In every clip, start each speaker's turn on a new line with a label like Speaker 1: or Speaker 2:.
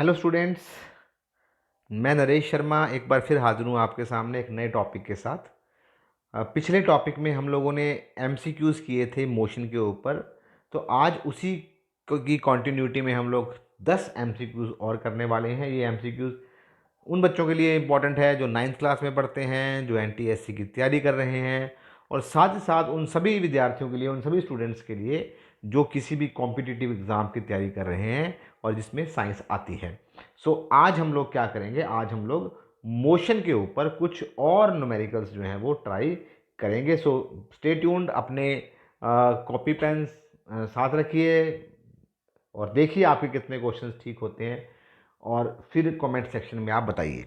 Speaker 1: Hello students, मैं नरेश शर्मा एक बार फिर हाजिर हूँ आपके सामने एक नए टॉपिक के साथ। पिछले टॉपिक में हम लोगों ने एमसीक्यूज़ किए थे मोशन के ऊपर। तो आज उसी की कंटिन्यूटी में हम लोग 10 एमसीक्यूज़ और करने वाले हैं। ये एमसीक्यूज़ उन बच्चों के लिए इम्पॉर्टेंट है जो 9th क्लास में पढ़ते हैं, जो एनटीएससी की तैयारी कर रहे हैं, और साथ ही साथ उन सभी विद्यार्थियों के लिए, उन सभी स्टूडेंट्स के लिए जो किसी भी कॉम्पिटिटिव एग्ज़ाम की तैयारी कर रहे हैं और जिसमें साइंस आती है। आज हम लोग क्या करेंगे, आज हम लोग मोशन के ऊपर कुछ और न्यूमेरिकल्स जो हैं वो ट्राई करेंगे। स्टे ट्यून्ड, अपने कॉपी पेन साथ रखिए और देखिए आपके कितने क्वेश्चंस ठीक होते हैं और फिर कमेंट सेक्शन में आप बताइए।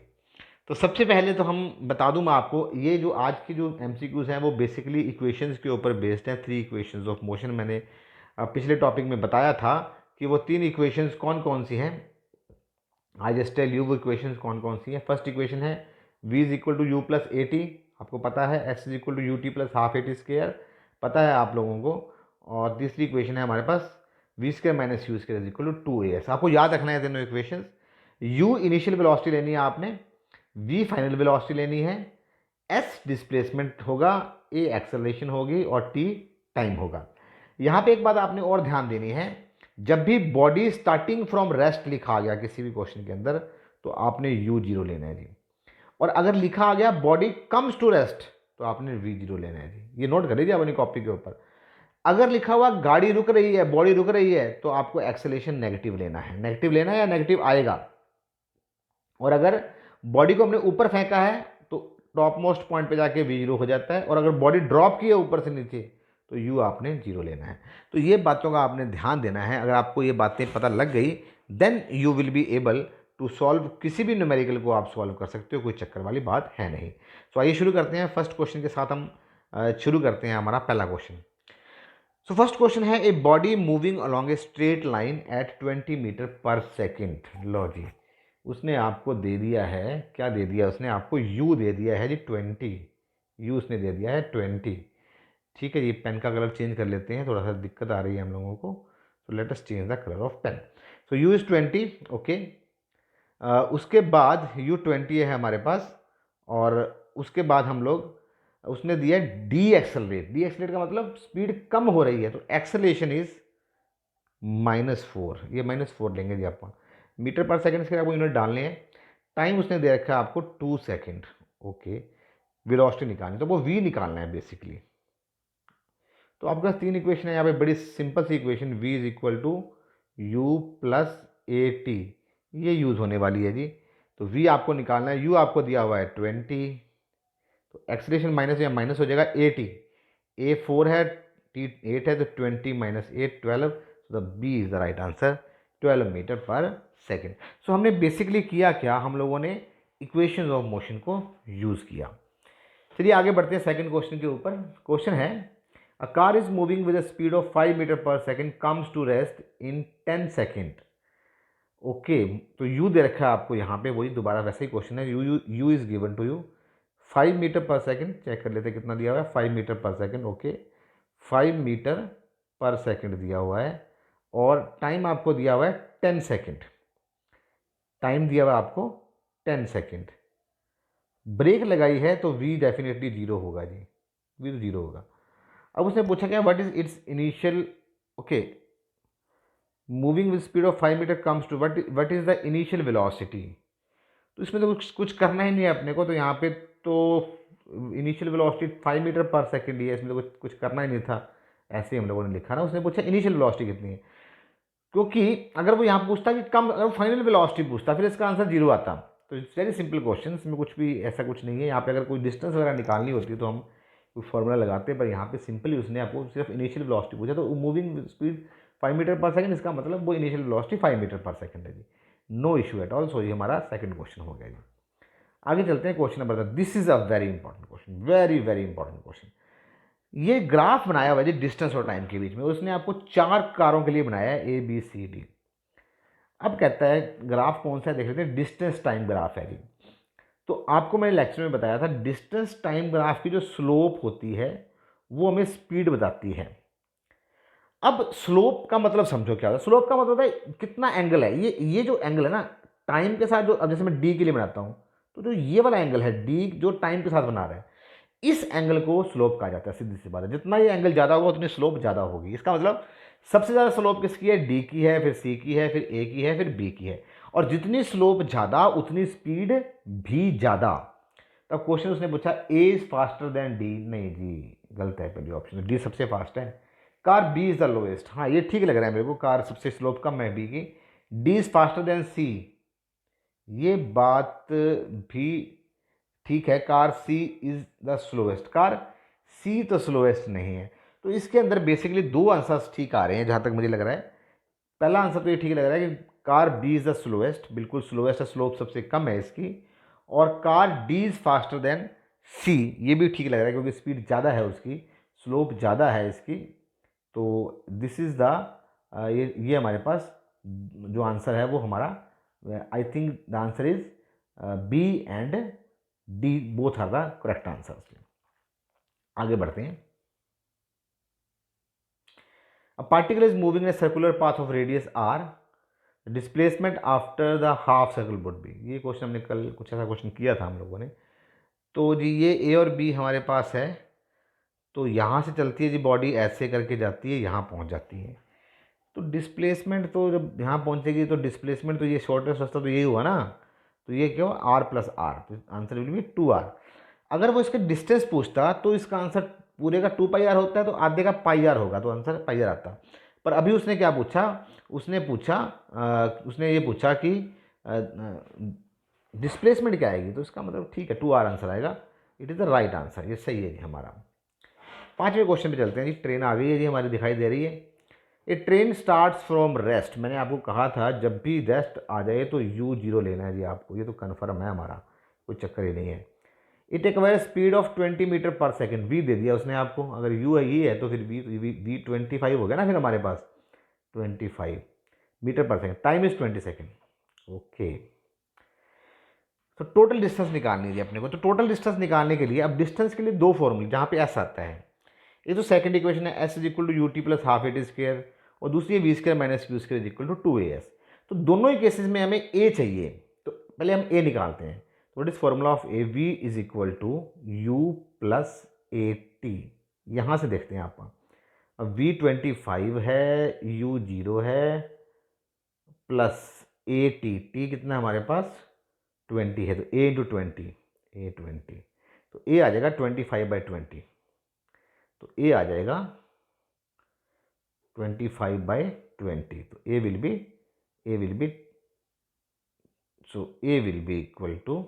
Speaker 1: तो सबसे पहले तो हम बता दूं मैं आपको, ये जो आज की जो एमसीक्यूज हैं वो बेसिकली इक्वेशंस के ऊपर बेस्ड हैं। 3 इक्वेशंस ऑफ मोशन मैंने पिछले टॉपिक में बताया था कि वो 3 इक्वेशंस कौन कौन सी हैं। आई जस्ट टेल यू वो इक्वेशंस कौन कौन सी हैं। फर्स्ट इक्वेशन है v is equal to u plus a t, आपको पता है। x is equal to u t plus half a t square, पता है आप लोगों को। और तीसरी इक्वेशन है हमारे पास v square minus u square is equal to 2as। आपको याद रखना है दोनों इक्वेशंस। u इनिशियल वेलोसिटी लेनी है आपने, v फाइनल वेलोसिटी लेनी है, s डिस्प्लेसमेंट होगा, a एक्सेलरेशन होगी और t टाइम होगा। यहाँ पे एक बात आपने और ध्यान देनी है, जब भी बॉडी स्टार्टिंग फ्रॉम रेस्ट लिखा आ गया किसी भी क्वेश्चन के अंदर तो आपने यू जीरो लेना है जी। और अगर लिखा आ गया बॉडी कम्स टू रेस्ट तो आपने वी जीरो लेना है जी। ये नोट कर लीजिए अपनी कॉपी के ऊपर। अगर लिखा हुआ गाड़ी रुक रही है, बॉडी रुक रही है, तो आपको एक्सेलेरेशन नेगेटिव लेना है। नेगेटिव लेना है या नेगेटिव आएगा। और अगर बॉडी को हमने ऊपर फेंका है तो टॉप मोस्ट पॉइंट पे जाके वी जीरो हो जाता है, और अगर बॉडी ड्रॉप की है ऊपर से नीचे तो यू आपने जीरो लेना है। तो ये बातों का आपने ध्यान देना है। अगर आपको ये बातें पता लग गई then you will be able to solve, किसी भी न्यूमेरिकल को आप सॉल्व कर सकते हो, कोई चक्कर वाली बात है नहीं। आइए शुरू करते हैं फर्स्ट क्वेश्चन के साथ। हम शुरू करते हैं हमारा पहला क्वेश्चन। फर्स्ट क्वेश्चन है, a body moving along a straight line at 20 metre per second. लो जी, उसने आपको दे दिया है, क्या दे दिया उसने आपको, u दे दिया है जी 20। u उसने दे दिया है 20। ठीक है जी, पेन का कलर चेंज कर लेते हैं, थोड़ा सा दिक्कत आ रही है हम लोगों को। तो let us change the colour of pen. u is 20, okay. उसके बाद u 20 है हमारे पास, और उसके बाद हम लोग, उसने दिया डी एक्सेलरेट। डी एक्सेलरेट का मतलब स्पीड कम हो रही है, तो एक्सेलेरेशन इज -4। ये -4 लेंगे जी आप। मीटर पर सेकंड के आपको यूनिट डालने हैं। टाइम उसने दे रखा है आपको 2 सेकंड, ओके। वेलोसिटी निकालनी तो वो v निकालना है बेसिकली। तो आपके पास 3 इक्वेशन है यहाँ पे, बड़ी सिंपल सी equation, v is equal to u plus a t, ये यूज़ होने वाली है जी। तो v आपको निकालना है, u आपको दिया हुआ है 20, तो एक्सलेशन माइनस या माइनस हो जाएगा ए टी। ए 4 है, टी 8 है, तो 20 माइनस 8 12। तो the B is the right answer, 12 metre per second. So हमने बेसिकली किया क्या, हम लोगों ने इक्वेशंस ऑफ मोशन को यूज़ किया। चलिए आगे बढ़ते हैं सेकंड क्वेश्चन के ऊपर। क्वेश्चन है, a car is moving with a speed of 5 metre per second comes to rest in 10 second. Okay, तो यू दे रखा है आपको यहाँ पे, वही दोबारा वैसे ही क्वेश्चन है। U is given to you 5 metre per second, check कर लेते हैं कितना दिया हुआ है, 5 metre per second, okay. 5 metre per second दिया हुआ है, और टाइम आपको दिया हुआ है 10 सेकेंड। टाइम दिया हुआ है आपको 10 सेकेंड। ब्रेक लगाई है तो v डेफिनेटली जीरो होगा जी, v तो जीरो होगा। अब उसने पूछा क्या, what is its initial, okay, moving with speed of 5 metre comes to what is the initial velocity. तो इसमें तो कुछ करना ही नहीं है अपने को, तो यहाँ पे तो initial velocity 5 metre per second ही है, इसमें तो कुछ करना ही नहीं था, ऐसे ही हम लोगों ने लिखा ना। उसने पूछा इनिशियल वेलोसिटी कितनी है, क्योंकि अगर वो यहाँ पूछता कि कम, अगर फाइनल वेलोसिटी पूछता फिर इसका आंसर जीरो आता। तो इट्स वेरी सिंपल क्वेश्चन, इसमें कुछ भी ऐसा कुछ नहीं है। यहाँ पे अगर कोई डिस्टेंस वगैरह निकालनी होती है तो हम कोई फॉर्मूला लगाते हैं, पर यहाँ पे सिंपली उसने आपको सिर्फ इनिशियल वेलोसिटी पूछा। तो moving speed 5 metre per second, इसका मतलब वो initial velocity 5 metre per second है जी। No issue at all. So ये हमारा सेकंड क्वेश्चन हो गया जी। आगे चलते हैं question number 10। This is a very important question, very very important question. ये ग्राफ बनाया हुआ है जी डिस्टेंस और टाइम के बीच में। उसने आपको 4 कारों के लिए बनाया है, ए बी सी डी। अब कहता है ग्राफ कौन सा है, देख लेते हैं। डिस्टेंस टाइम ग्राफ है जी। तो आपको मैंने लेक्चर में बताया था, डिस्टेंस टाइम ग्राफ की जो स्लोप होती है वो हमें स्पीड बताती है। अब स्लोप का मतलब समझो क्या होता है। स्लोप का मतलब होता है कितना एंगल है, ये जो एंगल है ना, टाइम के साथ जो, अब जैसे मैं डी के लिए बनाता हूँ, तो जो ये वाला एंगल है डी जो टाइम के साथ बना रहा है, इस एंगल को स्लोप कहा जाता है। सीधी सी बात है, जितना ये एंगल ज़्यादा होगा उतनी स्लोप ज़्यादा होगी। इसका मतलब सबसे ज़्यादा स्लोप किसकी है? डी की है, फिर सी की है, फिर ए की है, फिर बी की है। और जितनी स्लोप ज़्यादा उतनी स्पीड भी ज़्यादा। तब क्वेश्चन उसने पूछा A is faster than D, नहीं जी गलत है पहली ऑप्शन, डी सबसे फास्ट है। Car B is the lowest, हाँ ये ठीक लग रहा है मेरे को, कार सबसे स्लोप कम है बी की। D is faster than C, ये बात भी ठीक है, car C is the slowest, car C तो स्लोएस्ट नहीं है। तो इसके अंदर बेसिकली दो आंसर्स ठीक आ रहे हैं जहाँ तक मुझे लग रहा है। पहला आंसर तो ये ठीक लग रहा है कि car B is the slowest, बिल्कुल स्लोएस्ट है, स्लोप सबसे कम है इसकी। और car D is faster than C, ये भी ठीक लग रहा है क्योंकि स्पीड ज़्यादा है उसकी, स्लोप ज़्यादा है इसकी। तो दिस इज़ द, ये हमारे पास जो आंसर है वो हमारा, I think the answer is B and D both are the correct answers. आगे बढ़ते हैं। A particle is moving a circular path of radius R, displacement after the half circle would be. ये question हमने कल कुछ ऐसा question किया था हम लोगों ने। तो जी ये ए और बी हमारे पास है, तो यहाँ से चलती है जी बॉडी, ऐसे करके जाती है, यहाँ पहुँच जाती है। तो डिस्प्लेसमेंट तो जब यहाँ पहुँचेगी तो डिस्प्लेसमेंट तो ये शॉर्टेस्ट रास्ता तो यही हुआ ना, तो ये क्या हुआ? आर प्लस आर, तो आंसर विल बी 2r। अगर वो इसका डिस्टेंस पूछता तो इसका आंसर पूरे का 2πr होता है, तो आधे का πr होगा, तो आंसर πr आता। पर अभी उसने क्या पूछा? उसने ये पूछा कि डिस्प्लेसमेंट क्या आएगी, तो इसका मतलब ठीक है 2r आंसर आएगा। It is the right answer, ये सही है जी हमारा। पाँचवें क्वेश्चन पे चलते हैं जी। ट्रेन आ गई है जी हमारी, दिखाई दे रही है। ए ट्रेन स्टार्ट्स फ्रॉम रेस्ट, मैंने आपको कहा था जब भी रेस्ट आ जाए तो u0 लेना है जी आपको, ये तो कन्फर्म है हमारा, कोई चक्कर ही नहीं है। It acquire speed of 20 metre per second, v दे दिया उसने आपको, अगर u है ये है तो फिर v 25 हो गया ना फिर हमारे पास, 25 metre per second, time is 20 second. Okay, तो टोटल डिस्टेंस निकालनी है अपने को। तो टोटल डिस्टेंस निकालने के लिए अब डिस्टेंस के लिए दो फॉर्मूले, जहाँ पे एस आता है, ये तो सेकंड इक्वेशन है, s is equal to u t plus half a t square, और दूसरी है v square minus u square is equal to 2as। तो दोनों ही केसेस में हमें ए चाहिए, तो पहले हम ए निकालते हैं। तो what is formula of a? V is equal to u plus a t. यहाँ से देखते हैं आप, अब V25 है, U0 है, प्लस ए टी कितना है हमारे पास? 20 है, तो a इंटू 20, A20, तो a आ जाएगा 25/20, तो a आ जाएगा 25/20, तो a will be so a will be equal to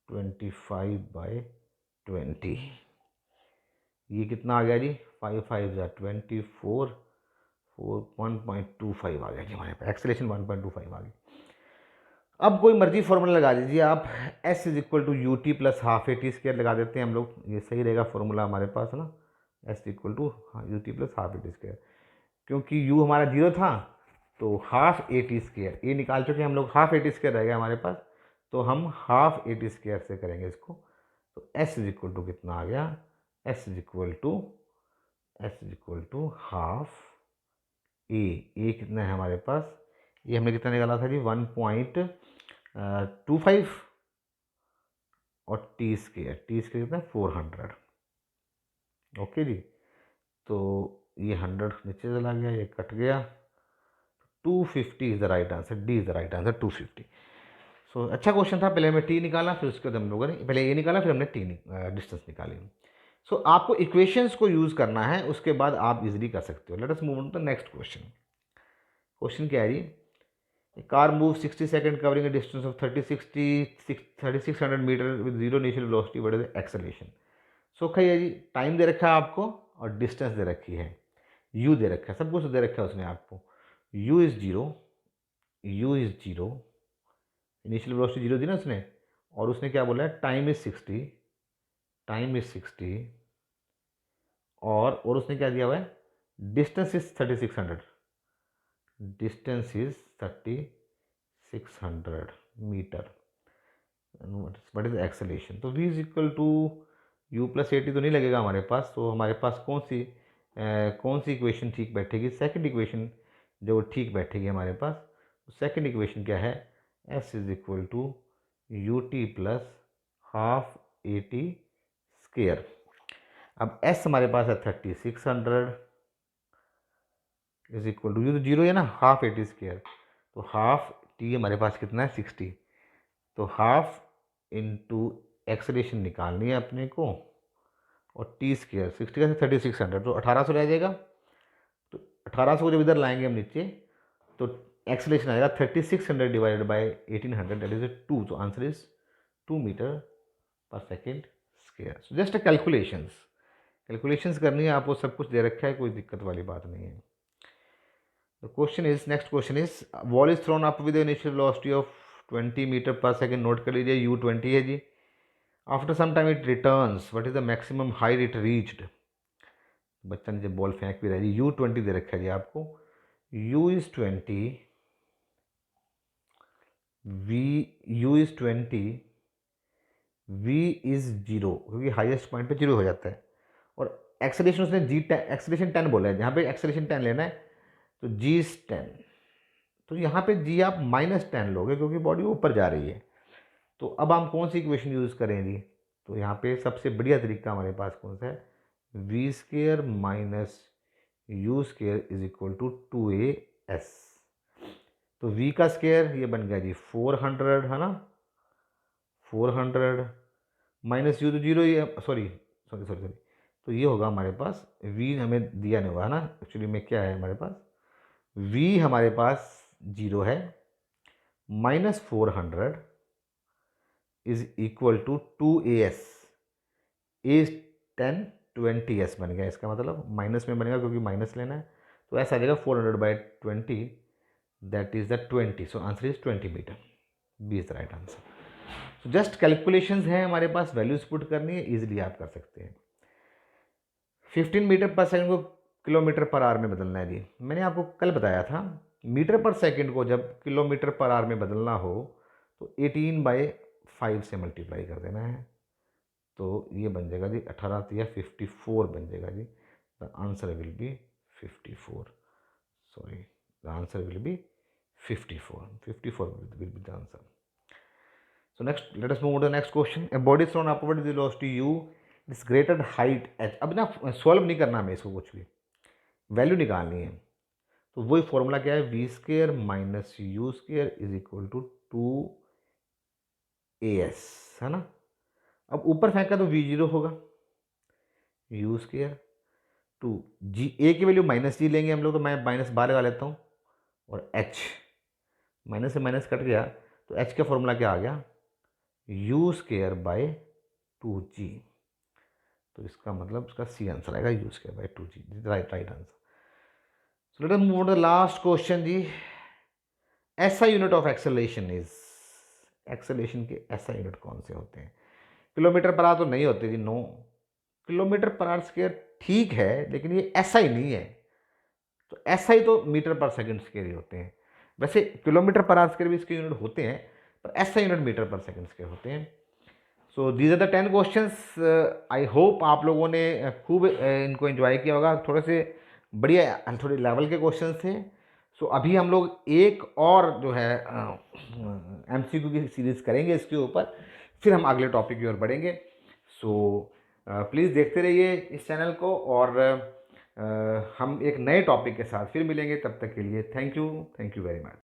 Speaker 1: 25/20। ये कितना आ गया जी? 5 5 जा 24, 1.25 आ गया जी हमारे पास, एक्सेलेरेशन 1.25 आ गई। अब कोई मर्जी फॉर्मूला लगा दीजिए आप, s is equal to u t plus half a t square लगा देते हैं हम लोग, ये सही रहेगा फॉर्मूला हमारे पास है ना, s equal to u t plus half a t square, क्योंकि u हमारा 0 था, तो half a t square, a निकाल चुके हैं हम लोग, हाफ ए टी स्क्र रहेगा हमारे पास, तो हम हाफ ए टी स्क्र से करेंगे इसको। तो s इज इक्वल टू कितना आ गया? s is equal to half a कितना है हमारे पास? ये हमने कितना निकाला था जी? 1.25, और टी स्क्र कितना है? 400। ओके जी, तो ये 100 नीचे चला गया, ये कट गया, 250 is the right answer, D is the right answer, 250। सो अच्छा क्वेश्चन था। पहले हमें टी निकाला, फिर उसके बाद हम लोगों ने पहले ए निकाला, फिर हमने टी डिस्टेंस निकाली। सो आपको इक्वेशंस को यूज़ करना है, उसके बाद आप इजीली कर सकते हो। Let us move on to the next question. Question क्या है जी? Car move 60 second covering a distance of 3600 metre with zero initial velocity, what is the acceleration? So खैर जी, टाइम दे रखा है आपको और डिस्टेंस दे रखी है, u दे रखा है, सब कुछ दे रखा है उसने आपको। u is zero, initial velocity zero दी ना उसने, और उसने क्या बोला है? टाइम इज 60, और उसने क्या दिया हुआ है? Distance is 3600, metre, what is acceleration? तो v is equal to u plus a t तो नहीं लगेगा हमारे पास, तो हमारे पास कौन सी इक्वेशन ठीक बैठेगी? सेकंड इक्वेशन जो वो ठीक बैठेगी हमारे पास। सेकंड इक्वेशन क्या है, s is equal to u t plus half a t square. अब s हमारे पास है 3600 इज इक्वल टू, ये तो जीरो है ना, हाफ ए टी स्केयर, तो हाफ टी हमारे पास कितना है 60, तो हाफ इंटू एक्सलेशन निकालनी है अपने को, और टी स्केयर 60 का 3600 तो 1800 रह जाएगा। तो 1800 को जब इधर लाएंगे हम नीचे तो एक्सलेशन आएगा 3600 डिवाइडेड बाई 1800 दैट इज 2, तो answer is 2 metre per second square. So just calculations करनी है आपको, सब कुछ दे रखा है, कोई दिक्कत वाली बात नहीं है। The question is, next question is, ball is thrown up with the initial velocity of 20 metre per second, note कर लीजिए u20 है जी। After some time it returns, what is the maximum height it reached. बच्चा ने जब ball फेंक भी रहा है जी, u20 दे रखा है जी आपको, u is 20, u is 20, v is 0, क्योंकि हाईएस्ट पॉइंट पे 0 हो जाता है, और एक्सेलेरेशन उसने एक्सेलेरेशन 10 बोला है, यहाँ पे एक्सेलेरेशन 10 लेना है, तो g इज 10, तो यहाँ पे g आप -10 लोगे क्योंकि बॉडी ऊपर जा रही है। तो अब हम कौन सी इक्वेशन यूज़ करें जी, तो यहाँ पे सबसे बढ़िया तरीका हमारे पास कौन सा है, v square minus u square is equal to 2as। तो v का स्केयर ये बन गया जी 400 है ना, 400 माइनस यू तो जीरो ही है, सॉरी सॉरी सॉरी सॉरी, तो ये होगा हमारे पास v हमें दिया नहीं हुआ है ना, एक्चुअली में क्या है हमारे पास, v हमारे पास 0 है, -400 is equal to 2as, as 10 20s बन गया, इसका मतलब माइनस में बनेगा क्योंकि माइनस लेना है, तो ऐसा आ जाएगा 400/20 that is the 20, so answer is 20 metre, B is the right answer. So just calculations हैं हमारे पास, वैल्यूज पुट करनी है, इजीली आप कर सकते हैं। 15 मीटर पर सेकंड को किलोमीटर पर आवर में बदलना है जी, मैंने आपको कल बताया था मीटर पर सेकंड को जब किलोमीटर पर आवर में बदलना हो तो 18/5 से मल्टीप्लाई कर देना है, तो ये बन जाएगा जी 18 या 54 बन जाएगा जी, the answer will be 54, sorry the answer will be 54 will be the answer. So next, let us move on to the next question. A body is thrown upward with velocity u, its greater height h। अब ना solve नहीं करना हमें इसको, कुछ भी value निकालनी है, तो वही फॉर्मूला क्या है, v square minus u square is equal to 2as है ना। अब ऊपर फेंका तो v0 होगा, u square two g, a की वैल्यू -g लेंगे हम लोग, तो मैं माइनस बाहर लगा लेता हूँ, और h माइनस से माइनस कट गया, तो h का फॉर्मूला क्या आ गया, यू स्केयर बाय 2g, तो इसका मतलब इसका सी आंसर आएगा, u square by 2g, right answer. So let us move on the last question जी। SI unit of acceleration is, acceleration के एसआई यूनिट कौन से होते हैं, किलोमीटर पर आवर तो नहीं होते जी, no, kilometre per hour square ठीक है, लेकिन ये एसआई नहीं है, तो एसआई तो मीटर पर सेकंड स्क्वायर ही होते हैं। वैसे किलोमीटर पर आवर स्क्वायर भी इसके यूनिट होते हैं, पर SI unit metre per second square होते हैं। So these are the 10 questions. I hope आप लोगों ने खूब इनको एंजॉय किया होगा, थोड़े से बढ़िया थोड़े लेवल के क्वेश्चंस थे। सो अभी हम लोग एक और जो है एमसीक्यू की सीरीज़ करेंगे इसके ऊपर, फिर हम अगले टॉपिक की ओर बढ़ेंगे। सो प्लीज़ देखते रहिए इस चैनल को, और हम एक नए टॉपिक के साथ फिर मिलेंगे, तब तक के लिए थैंक यू वेरी मच।